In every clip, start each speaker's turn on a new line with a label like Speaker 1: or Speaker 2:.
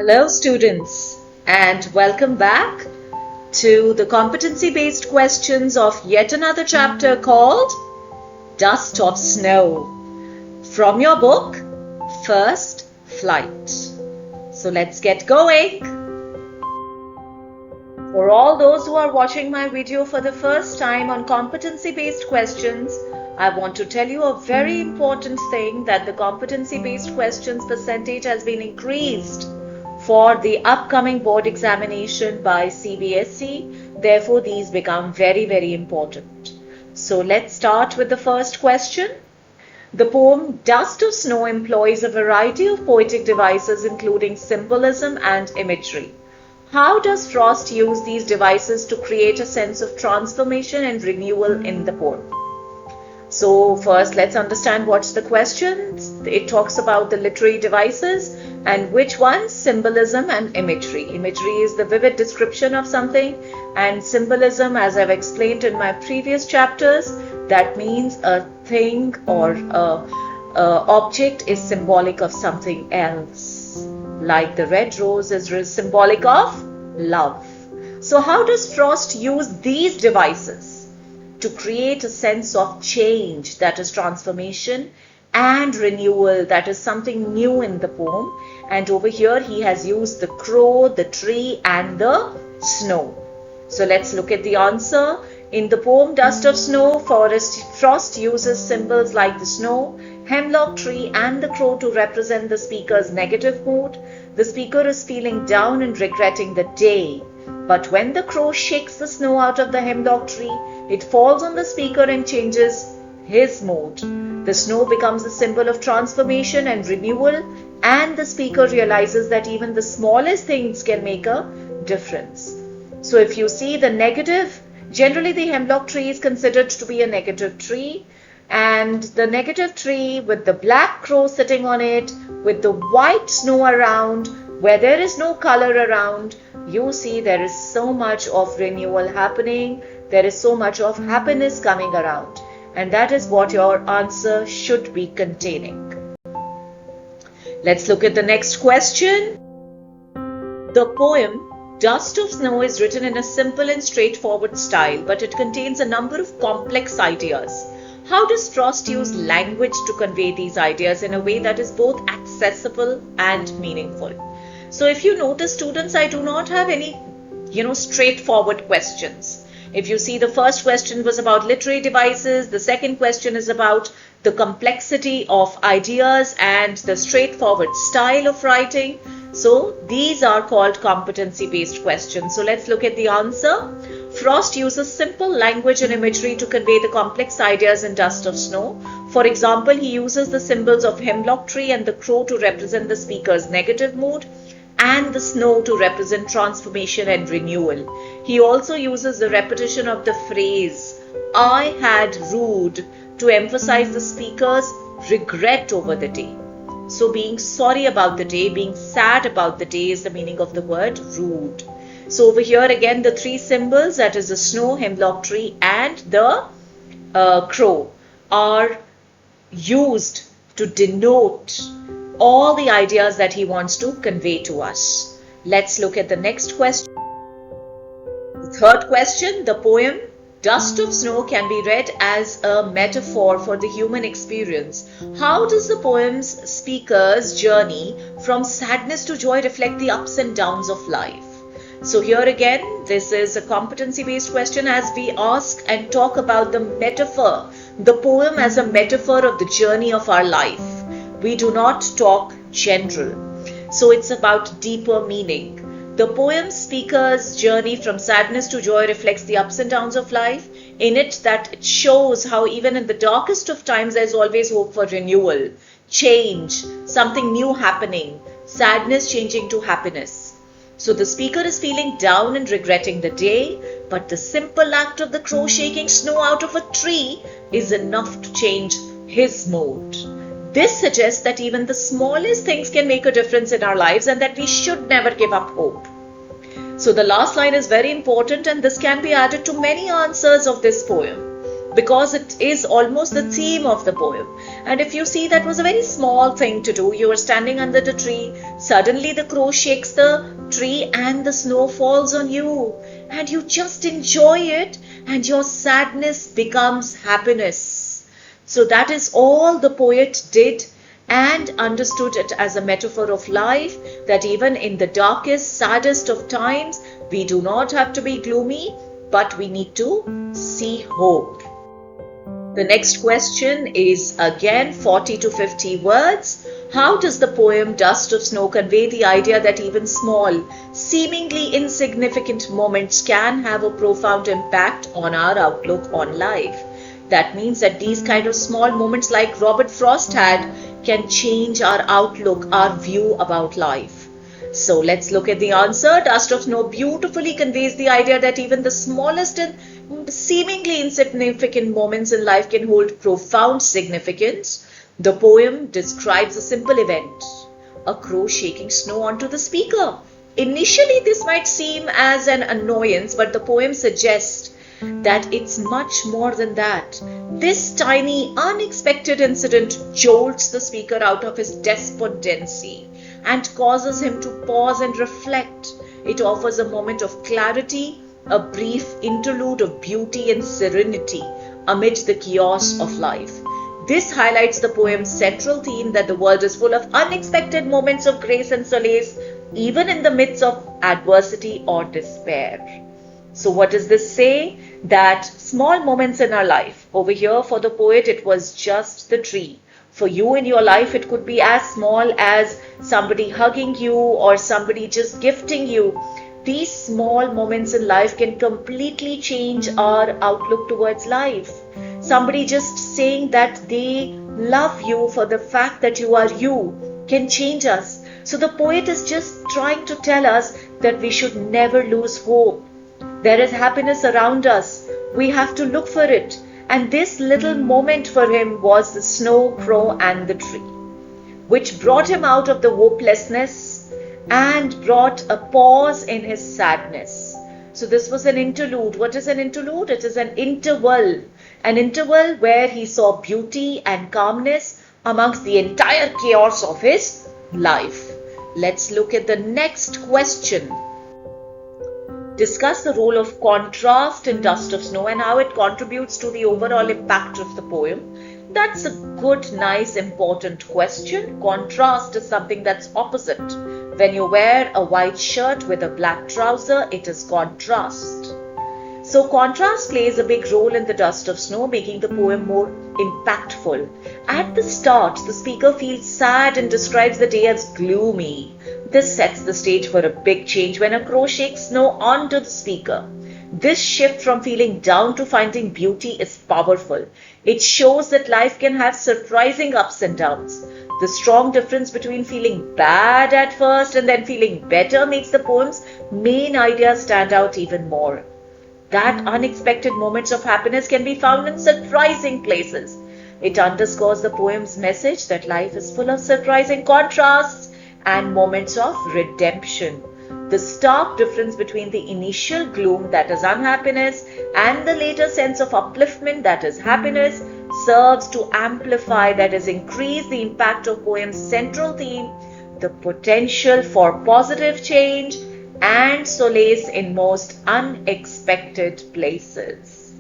Speaker 1: Hello students, and welcome back to the competency-based questions of yet another chapter called Dust of Snow from your book First Flight. So let's get going. For all those who are watching my video for the first time on competency-based questions, I want to tell you a very important thing, that the competency-based questions percentage has been increased for the upcoming board examination by CBSE. Therefore, these become very, very important. So let's start with the first question. The poem Dust of Snow employs a variety of poetic devices including symbolism and imagery. How does Frost use these devices to create a sense of transformation and renewal in the poem? So first let's understand what's the question. It talks about the literary devices, and which ones? Symbolism and imagery. Imagery is the vivid description of something, and symbolism, as I've explained in my previous chapters, that means a thing or a object is symbolic of something else. Like the red rose is symbolic of love. So how does Frost use these devices to create a sense of change, that is transformation, and renewal, that is something new in the poem? And over here he has used the crow, the tree, and the snow. So let's look at the answer. In the poem Dust of Snow, Frost uses symbols like the snow, hemlock tree, and the crow to represent the speaker's negative mood. The speaker is feeling down and regretting the day. But when the crow shakes the snow out of the hemlock tree, it falls on the speaker and changes his mood. The snow becomes a symbol of transformation and renewal, and the speaker realizes that even the smallest things can make a difference. So if you see the negative, generally the hemlock tree is considered to be a negative tree, and the negative tree with the black crow sitting on it, with the white snow around, where there is no color around, you see there is so much of renewal happening. There is so much of happiness coming around, and that is what your answer should be containing. Let's look at the next question. The poem Dust of Snow is written in a simple and straightforward style, but it contains a number of complex ideas. How does Frost use language to convey these ideas in a way that is both accessible and meaningful? So if you notice, students, I do not have any, straightforward questions. If you see, the first question was about literary devices, the second question is about the complexity of ideas and the straightforward style of writing. So these are called competency-based questions. So let's look at the answer. Frost uses simple language and imagery to convey the complex ideas in Dust of Snow. For example, he uses the symbols of hemlock tree and the crow to represent the speaker's negative mood, and the snow to represent transformation and renewal. He also uses the repetition of the phrase, "I had rued," to emphasize the speaker's regret over the day. So being sorry about the day, being sad about the day is the meaning of the word rude. So over here again, the three symbols, that is the snow, hemlock tree, and the crow, are used to denote all the ideas that he wants to convey to us. Let's look at the next question. The third question, the poem Dust of Snow can be read as a metaphor for the human experience. How does the poem's speaker's journey from sadness to joy reflect the ups and downs of life? So here again, this is a competency-based question as we ask and talk about the metaphor, the poem as a metaphor of the journey of our life. We do not talk general. So it's about deeper meaning. The poem's speaker's journey from sadness to joy reflects the ups and downs of life. In it, that it shows how even in the darkest of times, there's always hope for renewal, change, something new happening, sadness changing to happiness. So the speaker is feeling down and regretting the day, but the simple act of the crow shaking snow out of a tree is enough to change his mood. This suggests that even the smallest things can make a difference in our lives, and that we should never give up hope. So the last line is very important, and this can be added to many answers of this poem. because it is almost the theme of the poem. And if you see, that was a very small thing to do. You are standing under the tree, suddenly the crow shakes the tree and the snow falls on you, and you just enjoy it, and your sadness becomes happiness. So that is all the poet did, and understood it as a metaphor of life, that even in the darkest, saddest of times, we do not have to be gloomy, but we need to see hope. The next question is again 40 to 50 words. How does the poem Dust of Snow convey the idea that even small, seemingly insignificant moments can have a profound impact on our outlook on life? That means that these kind of small moments like Robert Frost had can change our outlook, our view about life. So let's look at the answer. Dust of Snow beautifully conveys the idea that even the smallest and seemingly insignificant moments in life can hold profound significance. The poem describes a simple event, a crow shaking snow onto the speaker. Initially, this might seem as an annoyance, but the poem suggests that it's much more than that. This tiny, unexpected incident jolts the speaker out of his despondency and causes him to pause and reflect. It offers a moment of clarity, a brief interlude of beauty and serenity amid the chaos of life. This highlights the poem's central theme that the world is full of unexpected moments of grace and solace, even in the midst of adversity or despair. So what does this say? That small moments in our life, over here for the poet it was just the tree. For you in your life it could be as small as somebody hugging you or somebody just gifting you. These small moments in life can completely change our outlook towards life. Somebody just saying that they love you for the fact that you are you can change us. So the poet is just trying to tell us that we should never lose hope. There is happiness around us. We have to look for it. And this little moment for him was the snow, crow and the tree, which brought him out of the hopelessness and brought a pause in his sadness. So this was an interlude. What is an interlude? It is an interval where he saw beauty and calmness amongst the entire chaos of his life. Let's look at the next question. Discuss the role of contrast in Dust of Snow and how it contributes to the overall impact of the poem. That's a good, nice, important question. Contrast is something that's opposite. When you wear a white shirt with a black trouser, it is contrast. So contrast plays a big role in the Dust of Snow, making the poem more impactful. At the start, the speaker feels sad and describes the day as gloomy. This sets the stage for a big change when a crow shakes snow onto the speaker. This shift from feeling down to finding beauty is powerful. It shows that life can have surprising ups and downs. The strong difference between feeling bad at first and then feeling better makes the poem's main idea stand out even more. That unexpected moments of happiness can be found in surprising places. It underscores the poem's message that life is full of surprising contrasts and moments of redemption. The stark difference between the initial gloom, that is unhappiness, and the later sense of upliftment, that is happiness, serves to amplify, that is increase the impact of poem's central theme, the potential for positive change and solace in most unexpected places.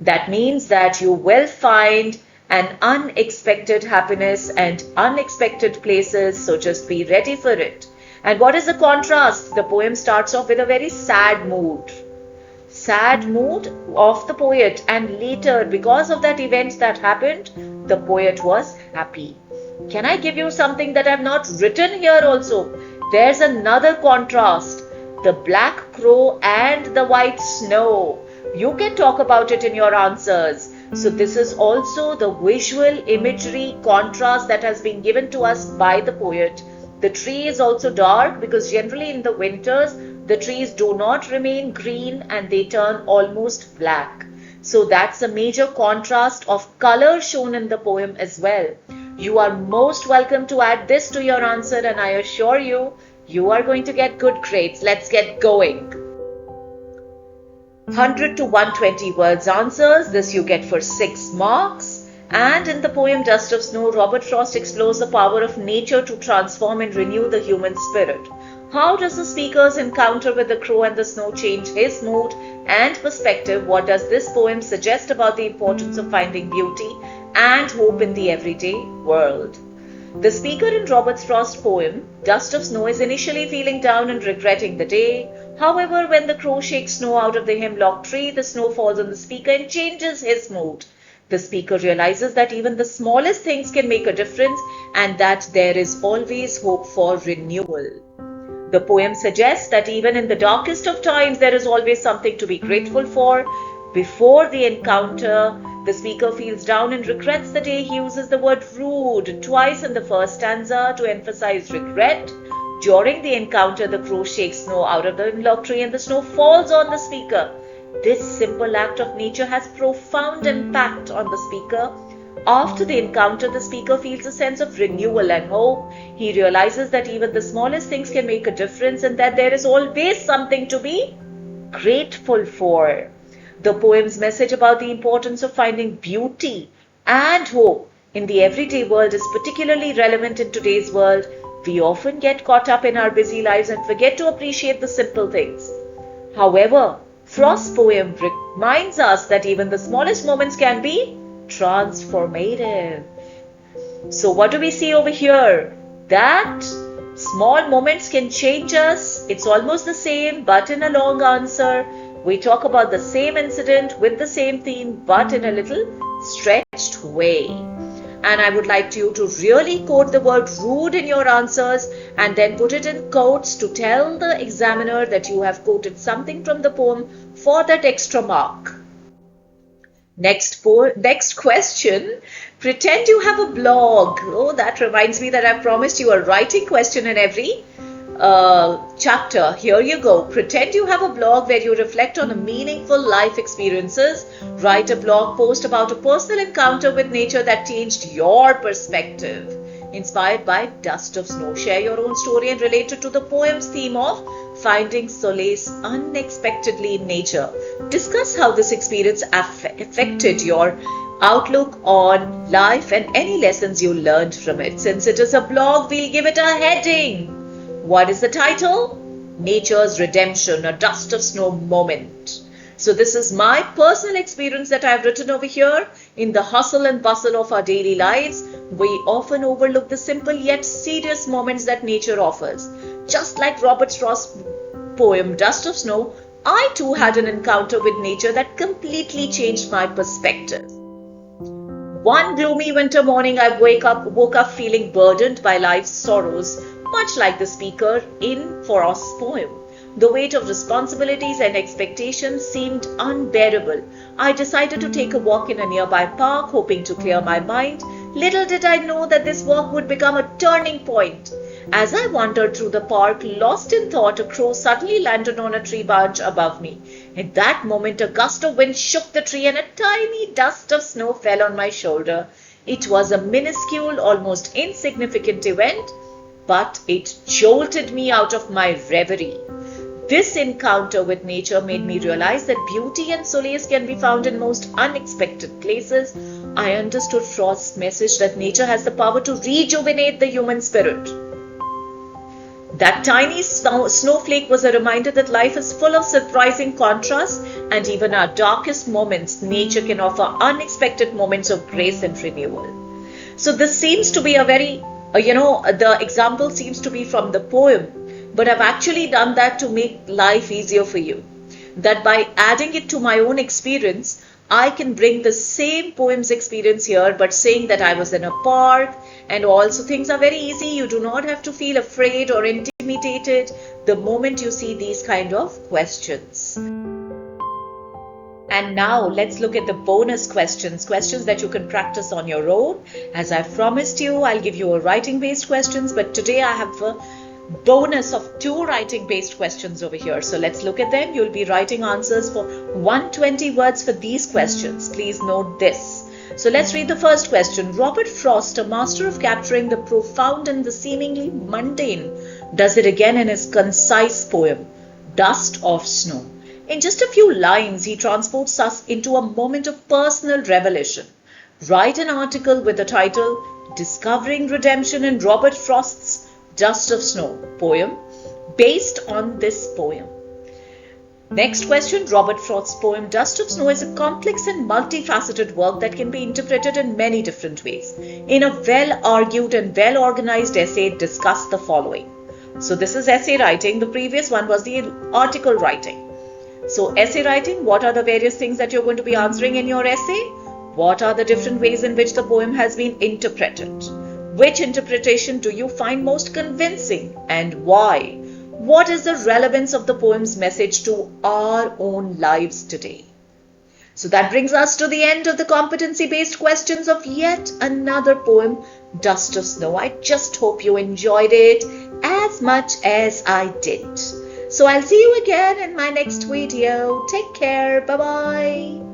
Speaker 1: That means that you will find an unexpected happiness and unexpected places, so just be ready for it. And what is the contrast? The poem starts off with a very sad mood of the poet, and later, because of that event that happened, the poet was happy. Can I give you something that I have not written here also? There's another contrast, the black crow and the white snow. You can talk about it in your answers. So this is also the visual imagery contrast that has been given to us by the poet. The tree is also dark because generally in the winters, the trees do not remain green and they turn almost black. So that's a major contrast of color shown in the poem as well. You are most welcome to add this to your answer, and I assure you, you are going to get good grades. Let's get going. 100 to 120 words answers. This you get for 6 marks. And in the poem Dust of Snow, Robert Frost explores the power of nature to transform and renew the human spirit. How does the speaker's encounter with the crow and the snow change his mood and perspective? What does this poem suggest about the importance of finding beauty and hope in the everyday world? The speaker in Robert Frost's poem, Dust of Snow, is initially feeling down and regretting the day. However, when the crow shakes snow out of the hemlock tree, the snow falls on the speaker and changes his mood. The speaker realizes that even the smallest things can make a difference and that there is always hope for renewal. The poem suggests that even in the darkest of times, there is always something to be grateful for. Before the encounter, the speaker feels down and regrets the day. He uses the word rude twice in the first stanza to emphasize regret. During the encounter, the crow shakes snow out of the hemlock tree and the snow falls on the speaker. This simple act of nature has profound impact on the speaker. After the encounter, the speaker feels a sense of renewal and hope. He realizes that even the smallest things can make a difference and that there is always something to be grateful for. The poem's message about the importance of finding beauty and hope in the everyday world is particularly relevant in today's world. We often get caught up in our busy lives and forget to appreciate the simple things. However, Frost's poem reminds us that even the smallest moments can be transformative. So what do we see over here? That small moments can change us. It's almost the same, but in a long answer. We talk about the same incident with the same theme, but in a little stretched way. And I would like you to really quote the word rude in your answers and then put it in quotes to tell the examiner that you have quoted something from the poem for that extra mark. Next question. Pretend you have a blog. Oh, that reminds me that I promised you a writing question in every chapter. Here you go. Pretend you have a blog where you reflect on a meaningful life experiences. Write a blog post about a personal encounter with nature that changed your perspective. Inspired by Dust of Snow. Share your own story and relate it to the poem's theme of finding solace unexpectedly in nature. Discuss how this experience affected your outlook on life and any lessons you learned from it. Since it is a blog, we'll give it a heading. What is the title? Nature's Redemption, a Dust of Snow moment. So this is my personal experience that I've written over here. In the hustle and bustle of our daily lives, we often overlook the simple yet serious moments that nature offers. Just like Robert Frost's poem Dust of Snow, I too had an encounter with nature that completely changed my perspective. One gloomy winter morning, I woke up feeling burdened by life's sorrows, much like the speaker in Frost's poem. The weight of responsibilities and expectations seemed unbearable. I decided to take a walk in a nearby park, hoping to clear my mind. Little did I know that this walk would become a turning point. As I wandered through the park, lost in thought, a crow suddenly landed on a tree branch above me. At that moment, a gust of wind shook the tree and a tiny dust of snow fell on my shoulder. It was a minuscule, almost insignificant event, but it jolted me out of my reverie. This encounter with nature made me realize that beauty and solace can be found in most unexpected places. I understood Frost's message that nature has the power to rejuvenate the human spirit. That tiny snowflake was a reminder that life is full of surprising contrasts, and even our darkest moments, nature can offer unexpected moments of grace and renewal. So this seems to be a very, the example seems to be from the poem. But I've actually done that to make life easier for you. That by adding it to my own experience, I can bring the same poem's experience here, but saying that I was in a park, and also things are very easy. You do not have to feel afraid or intimidated the moment you see these kind of questions. And now let's look at the bonus questions that you can practice on your own. As I promised you, I'll give you a writing-based questions, but today I have a bonus of 2 writing-based questions over here. So let's look at them. You'll be writing answers for 120 words for these questions. Please note this. So let's read the first question. Robert Frost, a master of capturing the profound and the seemingly mundane, does it again in his concise poem, Dust of Snow. In just a few lines, he transports us into a moment of personal revelation. Write an article with the title Discovering Redemption in Robert Frost's Dust of Snow poem based on this poem. Next question. Robert Frost's poem Dust of Snow is a complex and multifaceted work that can be interpreted in many different ways. In a well-argued and well-organized essay, discuss the following. So this is essay writing. The previous one was the article writing. So essay writing, what are the various things that you're going to be answering in your essay? What are the different ways in which the poem has been interpreted? Which interpretation do you find most convincing and why? What is the relevance of the poem's message to our own lives today? So that brings us to the end of the competency-based questions of yet another poem, Dust of Snow. I just hope you enjoyed it as much as I did. So I'll see you again in my next video. Take care. Bye-bye.